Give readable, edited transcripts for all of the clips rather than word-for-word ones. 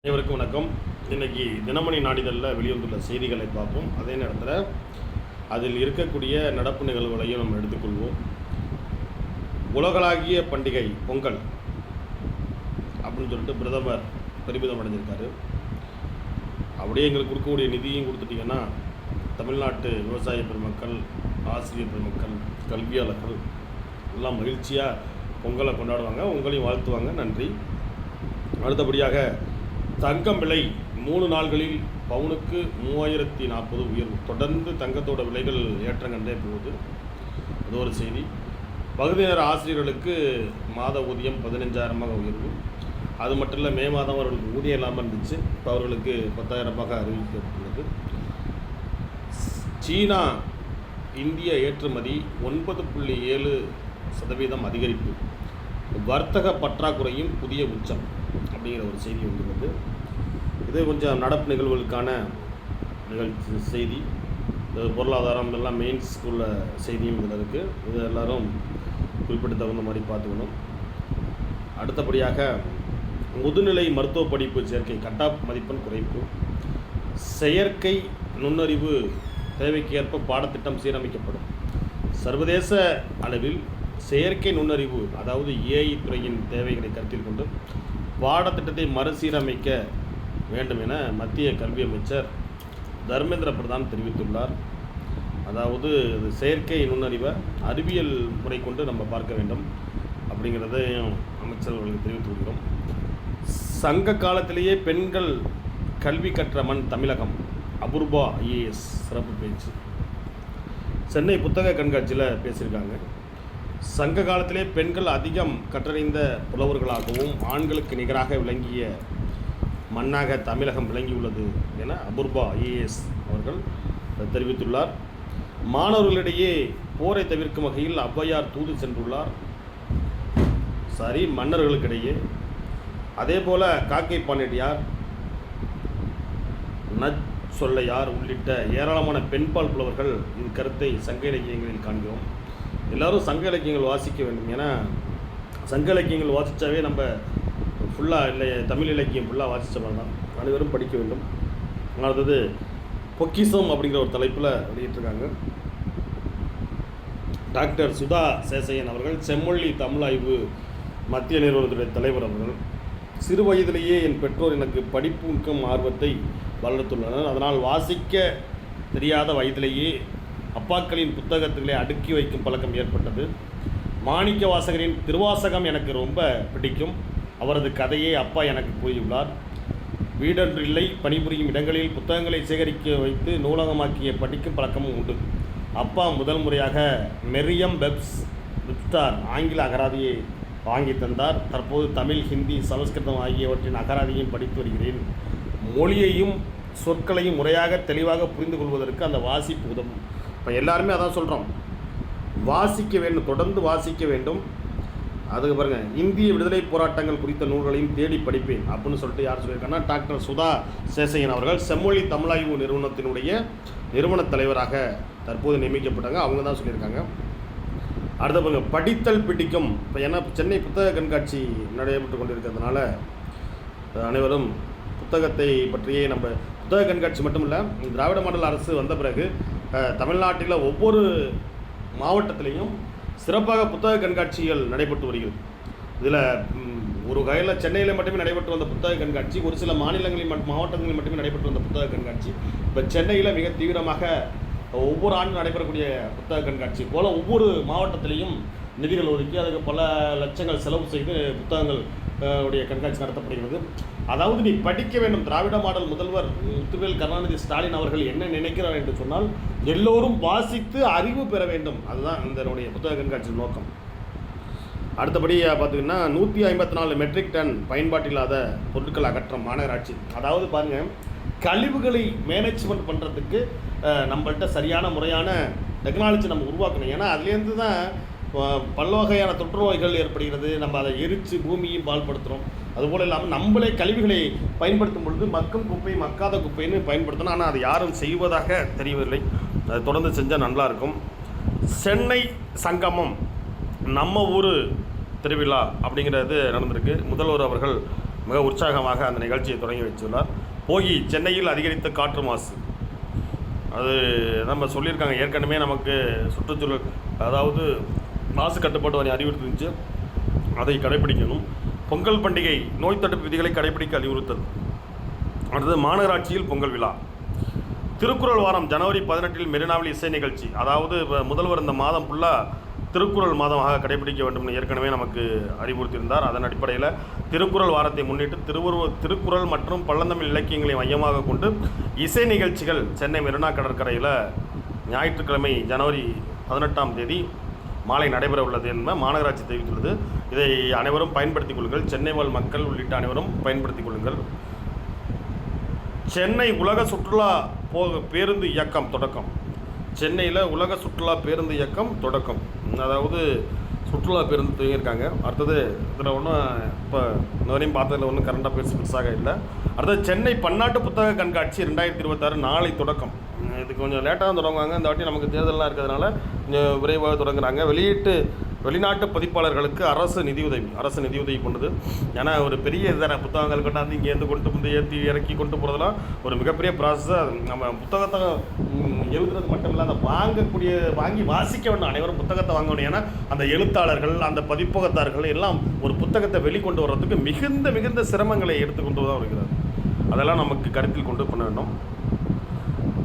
அனைவருக்கும் வணக்கம். இன்றைக்கி தினமணி நாளிதழில் வெளிவந்துள்ள செய்திகளை பார்ப்போம். அதே நேரத்தில் அதில் இருக்கக்கூடிய நடப்பு நிகழ்வுகளையும் நம்ம எடுத்துக்கொள்வோம். உலகளாகிய பண்டிகை பொங்கல் அப்படின்னு சொல்லிட்டு பிரதமர் பெருமிதம் அடைஞ்சிருக்காரு. அப்படியே எங்களுக்கு கொடுக்கக்கூடிய நிதியும் கொடுத்துட்டிங்கன்னா தமிழ்நாட்டு விவசாய பெருமக்கள், ஆசிரியர் பெருமக்கள், கல்வியாளர்கள் எல்லாம் மகிழ்ச்சியாக பொங்கலை கொண்டாடுவாங்க. உங்களையும் வாழ்த்துவாங்க. நன்றி. அடுத்தபடியாக தங்கம் விலை 3 நாள்களில் பவுனுக்கு 3040 உயர்வு. தொடர்ந்து தங்கத்தோட விலைகள் ஏற்றங்கண்டே போகுது. அது ஒரு செய்தி. பகுதி நேர ஆசிரியர்களுக்கு மாத ஊதியம் 15,000 உயர்வு. அது மட்டும் இல்லை, மே மாதம் அவர்களுக்கு ஊதியம் இல்லாமல் இருந்துச்சு. இப்போ அவர்களுக்கு 10,000 அறிவிக்கப்பட்டுள்ளது. சீனா இந்திய ஏற்றுமதி 9.7% அதிகரிப்பு. வர்த்தக பற்றாக்குறையும் புதிய உச்சம் அப்படிங்கிற ஒரு செய்தி வந்துள்ளது. இது கொஞ்சம் நடப்பு நிகழ்வுகளுக்கான செய்தி. பொருளாதாரம் எல்லாம் மெயின் ஸ்கூலில் செய்தியும் இதில் இருக்குது. இது எல்லோரும் குறிப்பிட்ட தகுந்த மாதிரி பார்த்துக்கணும். அடுத்தபடியாக முதுநிலை மருத்துவ படிப்பு சேர்க்கை கட்டாப் மதிப்பெண் குறைப்பு. செயற்கை நுண்ணறிவு தேவைக்கு ஏற்ப பாடத்திட்டம் சீரமைக்கப்படும். சர்வதேச அளவில் செயற்கை நுண்ணறிவு, அதாவது ஏஐ துறையின் தேவைகளை கருத்தில் கொண்டு பாடத்திட்டத்தை மறுசீரமைக்க வேண்டும் என மத்திய கல்வி அமைச்சர் தர்மேந்திர பிரதான் தெரிவித்துள்ளார். அதாவது செயற்கை நுண்ணறிவை அறிவியல் முறை கொண்டு நம்ம பார்க்க வேண்டும் அப்படிங்கிறதையும் அமைச்சர்களுக்கு தெரிவித்து கொள்கிறோம். சங்க காலத்திலேயே பெண்கள் கல்வி கற்ற மண் தமிழகம். அபூர்வா ஐஏஎஸ் சிறப்பு பேச்சு. சென்னை புத்தக கண்காட்சியில் பேசியிருக்காங்க. சங்க காலத்திலே பெண்கள் அதிகம் கற்றறிந்த புலவர்களாகவும் ஆண்களுக்கு நிகராக விளங்கிய மண்ணாக தமிழகம் விளங்கியுள்ளது என அபூர்வா ஐஏஎஸ் அவர்கள் தெரிவித்துள்ளார். மாணவர்களிடையே போரை தவிர்க்கும் வகையில் ஔவையார் தூது சென்றுள்ளார். மன்னர்களுக்கிடையே. அதே போல காக்கை பாண்டியார், சொல்லையார் உள்ளிட்ட ஏராளமான பெண்பால் புலவர்கள் இது கருத்தை சங்க இலக்கியங்களில் காண்கிறோம். எல்லோரும் சங்க இலக்கியங்கள் வாசிக்க வேண்டும். ஏன்னா சங்க இலக்கியங்கள் வாசித்தாவே நம்ம ஃபுல்லாக இல்லை, தமிழ் இலக்கியம் ஃபுல்லாக வாசித்த மாதிரி தான். அனைவரும் படிக்க வேண்டும். அடுத்தது பொக்கிஷம் அப்படிங்கிற ஒரு தலைப்பில் வெளியிட்டிருக்காங்க. டாக்டர் சுதா சேசையன் அவர்கள், செம்மொழி தமிழாய்வு மத்திய நிறுவனத்துடைய தலைவர் அவர்கள், சிறு வயதிலேயே என் பெற்றோர் எனக்கு படிப்புக்கும் ஆர்வத்தை வளர்த்துள்ளனர். அதனால் வாசிக்க தெரியாத வயதிலேயே அப்பாக்களின் புத்தகத்திலே அடுக்கி வைக்கும் பழக்கம் ஏற்பட்டது. மாணிக்க வாசகரின் திருவாசகம் எனக்கு ரொம்ப பிடிக்கும். அவரது கதையை அப்பா எனக்கு கூறியுள்ளார். வீடொன்று இல்லை, பணிபுரியும் இடங்களில் புத்தகங்களை சேகரிக்க வைத்து நூலகமாக்கிய படிக்கும் பழக்கமும் உண்டு. அப்பா முதல் முறையாக மெரியம் வெப்ஸ்டர் ஆங்கில அகராதியை வாங்கி தந்தார். தற்போது தமிழ், ஹிந்தி, சமஸ்கிருதம் ஆகியவற்றின் அகராதியையும் படித்து வருகிறேன். மொழியையும் சொற்களையும் முறையாக தெளிவாக புரிந்து கொள்வதற்கு அந்த வாசிப்பு உதவும். இப்போ எல்லாருமே அதான் சொல்கிறோம், வாசிக்க வேண்டும், தொடர்ந்து வாசிக்க வேண்டும். அதுக்கு பாருங்கள், இந்திய விடுதலை போராட்டங்கள் குறித்த நூல்களையும் தேடி படிப்பேன் அப்படின்னு சொல்லிட்டு யார் சொல்லியிருக்காங்கன்னா டாக்டர் சுதா சேசையன் அவர்கள் செம்மொழி தமிழாய்வு நிறுவனத்தினுடைய நிறுவன தலைவராக தற்போது நியமிக்கப்பட்டாங்க. அவங்க தான் சொல்லியிருக்காங்க. அடுத்த பாருங்கள், படித்தல் பிடிக்கும். இப்போ ஏன்னா சென்னை புத்தக கண்காட்சி நடைபெற்று கொண்டிருக்கிறதுனால அனைவரும் புத்தகத்தை பற்றியே நம்ம புத்தக கண்காட்சி மட்டும் இல்லை, திராவிட மாடல் அரசு வந்த பிறகு தமிழ்நாட்டில் ஒவ்வொரு மாவட்டத்திலையும் சிறப்பாக புத்தக கண்காட்சிகள் நடைபெற்று வருகிறது. இதில் ஒரு வகையில் சென்னையில் மட்டுமே நடைபெற்று வந்த புத்தக கண்காட்சி, ஒரு சில மாநிலங்களில் மாவட்டங்களில் மட்டுமே நடைபெற்று வந்த புத்தக கண்காட்சி இப்போ சென்னையில் மிக தீவிரமாக ஒவ்வொரு ஆண்டும் நடைபெறக்கூடிய புத்தக கண்காட்சி போல் ஒவ்வொரு மாவட்டத்திலையும் நிதிகள் ஒதுக்கி அதுக்கு பல லட்சங்கள் செலவு செய்து புத்தகங்கள் உடைய கண்காட்சி நடத்தப்படுகிறது. அதாவது நீ படிக்க வேண்டும். திராவிட மாடல் முதல்வர் முத்துவேல் கருணாநிதி ஸ்டாலின் அவர்கள் என்ன நினைக்கிறார் என்று சொன்னால், எல்லோரும் வாசித்து அறிவு பெற வேண்டும். அதுதான் இதனுடைய புத்தக கண்காட்சி நோக்கம். அடுத்தபடி பார்த்திங்கன்னா 154 மெட்ரிக் டன் பயன்பாட்டில்லாத பொருட்கள் அகற்றம் மாநகராட்சி. அதாவது பாருங்கள், கழிவுகளை மேனேஜ்மெண்ட் பண்ணுறதுக்கு நம்மள்கிட்ட சரியான முறையான டெக்னாலஜி நம்ம உருவாக்கணும். ஏன்னா அதுலேருந்து தான் பல்வகையான தொற்று நோய்கள் ஏற்படுகிறது. நம்ம அதை எரித்து பூமியும் பால்படுத்துகிறோம். அதுபோல் இல்லாமல் நம்மளே கழிவுகளை பயன்படுத்தும் பொழுது மக்கும் குப்பை மக்காத குப்பைன்னு பயன்படுத்தணும். ஆனால் அது யாரும் செய்வதாக தெரியவில்லை. அது தொடர்ந்து செஞ்சால் நல்லாயிருக்கும். சென்னை சங்கமம் நம்ம ஊர் திருவிழா அப்படிங்கிறது நடந்திருக்கு. முதல்வர் அவர்கள் மிக உற்சாகமாக அந்த நிகழ்ச்சியை தொடங்கி வச்சுள்ளார். போகி சென்னையில் அதிகரித்த காற்று மாசு, அது நம்ம சொல்லியிருக்காங்க ஏற்கனவே. நமக்கு சுற்றுச்சூழல் அதாவது மாசு கட்டுப்பாட்டு வாரியம் அறிவுறுத்திருந்துச்சு, அதை கடைபிடிக்கணும். பொங்கல் பண்டிகை நோய் தடுப்பு விதிகளை கடைபிடிக்க அறிவுறுத்தல். அடுத்தது மாநகராட்சியில் பொங்கல் விழா. திருக்குறள் வாரம் ஜனவரி 18 மெரினாவில் இசை நிகழ்ச்சி. அதாவது முதல்வர் இந்த மாதம் ஃபுல்லாக திருக்குறள் மாதமாக கடைபிடிக்க வேண்டும் என்று ஏற்கனவே நமக்கு அறிவுறுத்தியிருந்தார். அதன் அடிப்படையில் திருக்குறள் வாரத்தை முன்னிட்டு திருக்குறள் மற்றும் பழந்தமிழ் இலக்கியங்களை மையமாக கொண்டு இசை நிகழ்ச்சிகள் சென்னை மெரினா கடற்கரையில் ஞாயிற்றுக்கிழமை ஜனவரி 18 மாலை நடைபெற உள்ளது என்ப மாநகராட்சி தெரிவித்துள்ளது. இதை அனைவரும் பயன்படுத்திக் கொள்ளுங்கள். சென்னை வாழ் மக்கள் உள்ளிட்ட அனைவரும் பயன்படுத்திக் கொள்ளுங்கள். சென்னை உலக சுற்றுலா பேருந்து இயக்கம் தொடக்கம். சென்னையில் உலக சுற்றுலா பேருந்து இயக்கம் தொடக்கம். அதாவது சுற்றுலா பேருந்து துவங்கியிருக்காங்க. அடுத்தது இதில் ஒன்றும் இப்போ இந்த வரையும் பார்த்ததில் ஒன்றும் கரண்ட் அஃபேர்ஸ் பெருசாக இல்லை. அடுத்தது சென்னை பன்னாட்டு புத்தக கண்காட்சி 2026 நாளை தொடக்கம். இது கொஞ்சம் லேட்டாக தான் தொடங்குவாங்க. இந்த வாட்டி நமக்கு தேர்தலாம் இருக்கிறதுனால கொஞ்சம் விரைவாக தொடங்குறாங்க. வெளிநாட்டு பதிப்பாளர்களுக்கு அரசு நிதியுதவி பண்ணுது. ஏன்னா ஒரு பெரிய இதான புத்தகங்கள் கொண்டாந்து இங்கேருந்து கொண்டு ஏற்றி இறக்கி கொண்டு போகிறதுலாம் ஒரு மிகப்பெரிய ப்ராசஸ். நம்ம புத்தகத்தை எழுதுறது மட்டும் இல்லை, அதை வாங்கி வாசிக்க வேண்டும். அனைவரும் புத்தகத்தை வாங்கணும். ஏன்னா அந்த எழுத்தாளர்கள் அந்த பதிப்பகத்தார்கள் எல்லாம் ஒரு புத்தகத்தை வெளிக்கொண்டு வர்றதுக்கு மிகுந்த சிரமங்களை எடுத்துக்கொண்டு தான் வருகிறது. அதெல்லாம் நமக்கு கருத்தில் கொண்டு பண்ண வேண்டும்.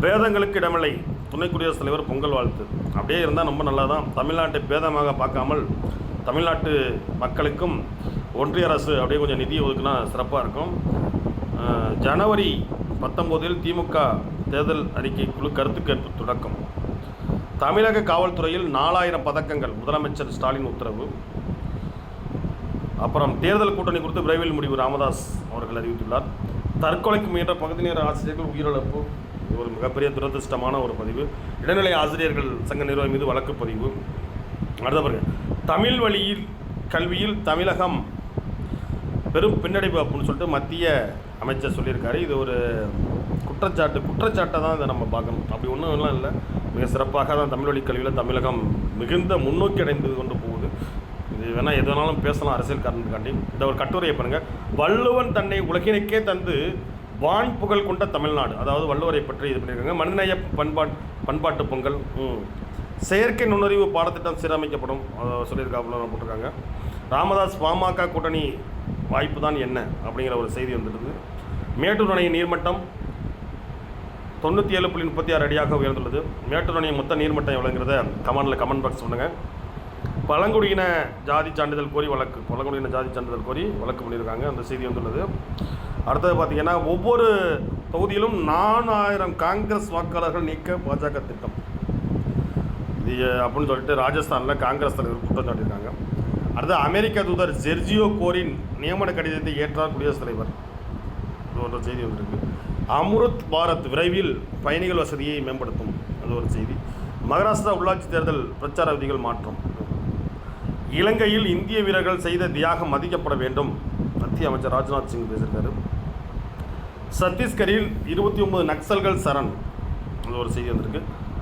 பேதங்களுக்கு இடமில்லை, துணை குடியரசுத் தலைவர் பொங்கல் வாழ்த்து. அப்படியே இருந்தால் ரொம்ப நல்லா தான். தமிழ்நாட்டை பேதமாக பார்க்காமல் தமிழ்நாட்டு மக்களுக்கும் ஒன்றிய அரசு அப்படியே கொஞ்சம் நிதி ஒதுக்குனா சிறப்பாக இருக்கும். ஜனவரி 19 திமுக தேர்தல் அறிக்கை குழு கருத்து கேட்பு தொடக்கம். தமிழக காவல்துறையில் 4000 பதக்கங்கள், முதலமைச்சர் ஸ்டாலின் உத்தரவு. அப்புறம் தேர்தல் கூட்டணி குறித்து விரைவில் முடிவு, ராமதாஸ் அவர்கள் அறிவித்துள்ளார். தற்கொலைக்கு முயன்ற பகுதி நேர ஆசிரியர்கள் உயிரிழப்பு, ஒரு மிகப்பெரிய துரதிருஷ்டமான ஒரு பதிவு. இடைநிலை ஆசிரியர்கள் சங்க நிறுவனம் மீது வழக்கு பதிவு. அடுத்த பாருங்க, தமிழ் வழியில் கல்வியில் தமிழகம் பெரும் பின்னடைவு அப்படின்னு சொல்லிட்டு மத்திய அமைச்சர் சொல்லியிருக்காரு. இது ஒரு குற்றச்சாட்டை தான் இதை நம்ம பார்க்கணும். அப்படி ஒன்றும் எல்லாம் இல்லை, மிக சிறப்பாக தான் தமிழ் வழி கல்வியில் தமிழகம் மிகுந்த முன்னோக்கி அடைந்து கொண்டு போகுது. இது வேணால் எது வேணாலும் பேசலாம் அரசியல் காரணத்துக்காண்டி. இந்த ஒரு கட்டுரையை பாருங்கள். வள்ளுவன் தன்னை உலகினுக்கே தந்து வான் புகழ் கொண்ட தமிழ்நாடு. அதாவது வள்ளுவரை பற்றி இது பண்ணியிருக்காங்க. மனிதநேய பண்பாட்டு பொங்கல். செயற்கை நுண்ணறிவு பாடத்திட்டம் சீரமைக்கப்படும் சொல்லியிருக்காப்புல போட்டிருக்காங்க. ராமதாஸ் பாமக கூட்டணி வாய்ப்பு தான் என்ன அப்படிங்கிற ஒரு செய்தி வந்துடுது. மேட்டூர் அணையின் நீர்மட்டம் 97.36 அடியாக உயர்ந்துள்ளது. மேட்டூர் அணையின் மொத்த நீர்மட்டம் எவ்வளோங்கிறத கமெண்ட் பாக்ஸ் பண்ணுங்கள். பழங்குடியின ஜாதி சான்றிதழ் கோரி வழக்கு பண்ணியிருக்காங்க. அந்த செய்தி வந்துள்ளது. அடுத்தது பார்த்திங்கன்னா, ஒவ்வொரு தொகுதியிலும் 4000 காங்கிரஸ் வாக்காளர்கள் நீக்க பாஜக திட்டம். இது அப்படின்னு சொல்லிட்டு ராஜஸ்தானில் காங்கிரஸ் தலைவர் குற்றம் சாட்டியிருக்காங்க. அடுத்து அமெரிக்க தூதர் செர்ஜியோ கோரின் நியமன கடிதத்தை ஏற்றார் குடியரசுத் தலைவர். இது ஒரு செய்தி வந்துருக்கு. அம்ருத் பாரத் விரைவில் பயணிகள் வசதியை மேம்படுத்தும், அது ஒரு செய்தி. மகாராஷ்டிரா உள்ளாட்சி தேர்தல் பிரச்சார விதிகள் மாற்றம். இலங்கையில் இந்திய வீரர்கள் செய்த தியாகம் மதிக்கப்பட வேண்டும், மத்திய அமைச்சர் ராஜ்நாத் சிங் பேசியிருக்காரு. சத்தீஸ்கரில் 29 நக்சல்கள் சரண், அது ஒரு செய்தி வந்திருக்கு.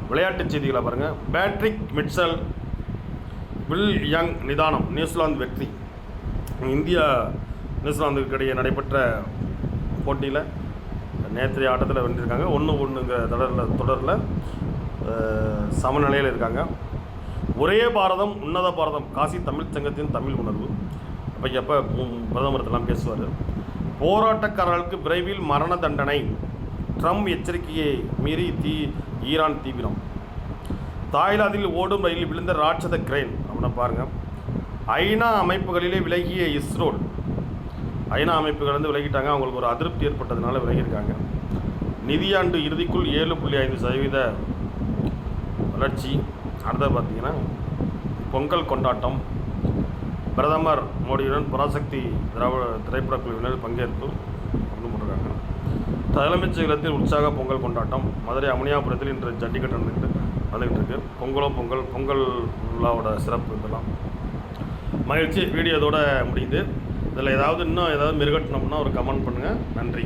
விளையாட்டுச் செய்திகளை பாருங்கள். பேட்ரிக் மிட்சல் வில் யங் நிதானம், நியூசிலாந்து வெற்றி. இந்தியா நியூசிலாந்துக்கு இடையே நடைபெற்ற போட்டியில் நேற்றைய ஆட்டத்தில் வென்றிருக்காங்க. 1-1ங்கிற தொடரில் சமநிலையில் இருக்காங்க. ஒரே பாரதம் உன்னத பாரதம், காசி தமிழ் சங்கத்தின் தமிழ் உணர்வு. அப்போ பிரதமர் பேசுவார். போராட்டக்காரர்களுக்கு விரைவில் மரண தண்டனை, ட்ரம்ப் எச்சரிக்கையை மீறி ஈரான் தீவிரம். தாய்லாந்தில் ஓடும் ரயிலில் விழுந்த ராட்சத கிரேன் அப்படின்னா பாருங்கள். ஐநா அமைப்புகளிலே விலகிய இஸ்ரோ. ஐநா அமைப்புகள் வந்து விலகிட்டாங்க. அவங்களுக்கு ஒரு அதிருப்தி ஏற்பட்டதுனால விலகியிருக்காங்க. நிதியாண்டு இறுதிக்குள் 7.5% வளர்ச்சி. அடுத்தது பார்த்திங்கன்னா, பொங்கல் கொண்டாட்டம். பிரதமர் மோடியுடன் பராசக்தி திரைப்பட குழுவினர் பங்கேற்பு அப்படின்னு போட்டிருக்காங்க. தலைமைச் செயலகத்தில் உற்சாக பொங்கல் கொண்டாட்டம். மதுரை அமனியாபுரத்தில் இன்று ஜல்லிக்கட்டு வந்துக்கிட்டு இருக்கு. பொங்கல் விழாவோட சிறப்பு இதெல்லாம் மகிழ்ச்சி. வீடியோ இதோட முடியுது. இதில் இன்னும் ஏதாவது மிருகட்டணும்னா ஒரு கமெண்ட் பண்ணுங்கள். நன்றி.